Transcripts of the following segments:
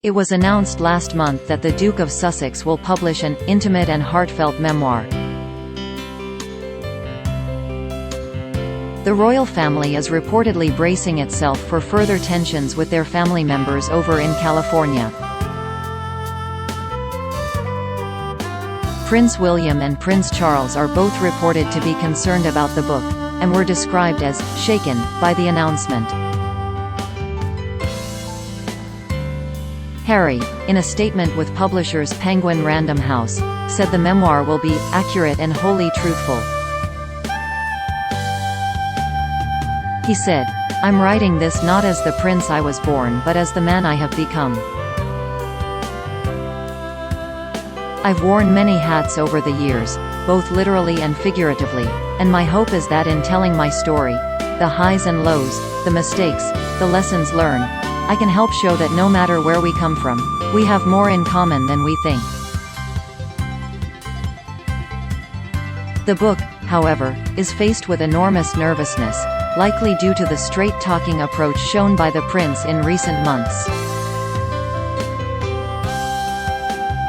It was announced last month that the Duke of Sussex will publish an intimate and heartfelt memoir. The royal family is reportedly bracing itself for further tensions with their family members over in California. Prince William and Prince Charles are both reported to be concerned about the book, and were described as shaken by the announcement. Harry, in a statement with publishers Penguin Random House, said the memoir will be accurate and wholly truthful. He said, "I'm writing this not as the prince I was born but as the man I have become. I've worn many hats over the years, both literally and figuratively, and my hope is that in telling my story, the highs and lows, the mistakes, the lessons learned, I can help show that no matter where we come from, we have more in common than we think." The book, however, is faced with enormous nervousness, likely due to the straight-talking approach shown by the prince in recent months.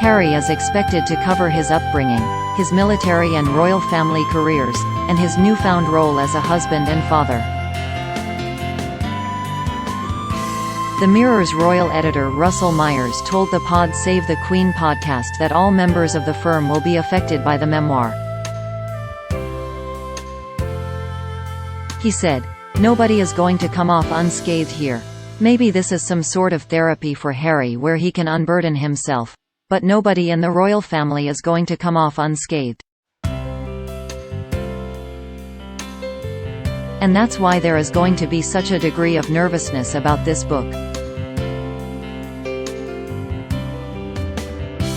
Harry is expected to cover his upbringing, his military and royal family careers, and his newfound role as a husband and father. The Mirror's royal editor Russell Myers told the Pod Save the Queen podcast that all members of the firm will be affected by the memoir. He said, "Nobody is going to come off unscathed here. Maybe this is some sort of therapy for Harry where he can unburden himself. But nobody in the royal family is going to come off unscathed. And that's why there is going to be such a degree of nervousness about this book."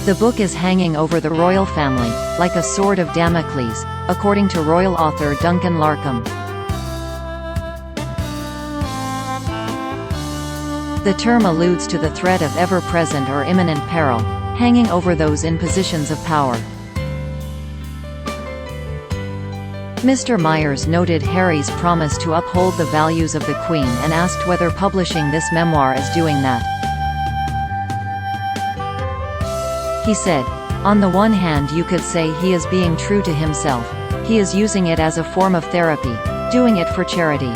The book is hanging over the royal family, like a sword of Damocles, according to royal author Duncan Larcombe. The term alludes to the threat of ever-present or imminent peril, hanging over those in positions of power. Mr. Myers noted Harry's promise to uphold the values of the Queen and asked whether publishing this memoir is doing that. He said, "On the one hand you could say he is being true to himself. He is using it as a form of therapy, doing it for charity.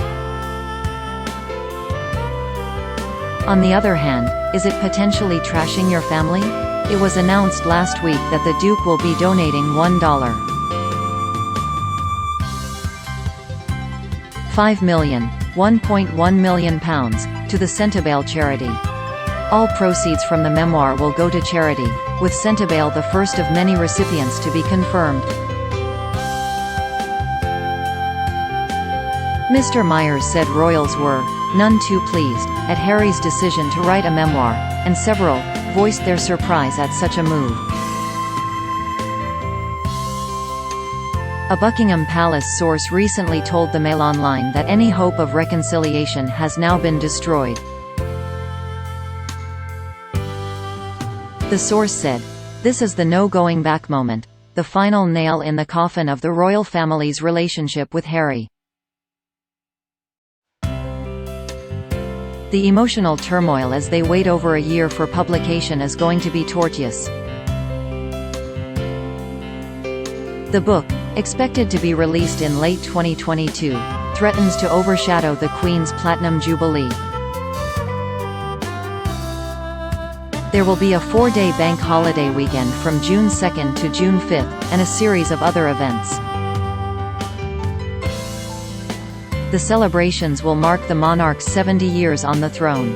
On the other hand, is it potentially trashing your family? It was announced last week that the Duke will be donating $1.5 million, £1.1 million to the Centibale charity. All proceeds from the memoir will go to charity, with Centibale the first of many recipients to be confirmed." Mr. Myers said royals were none too pleased at Harry's decision to write a memoir, and several voiced their surprise at such a move. A Buckingham Palace source recently told the Mail Online that any hope of reconciliation has now been destroyed. The source said, "This is the no-going-back moment, the final nail in the coffin of the royal family's relationship with Harry." The emotional turmoil as they wait over a year for publication is going to be tortuous. The book, expected to be released in late 2022, threatens to overshadow the Queen's Platinum Jubilee. There will be a 4-day bank holiday weekend from June 2nd to June 5th, and a series of other events. The celebrations will mark the monarch's 70 years on the throne.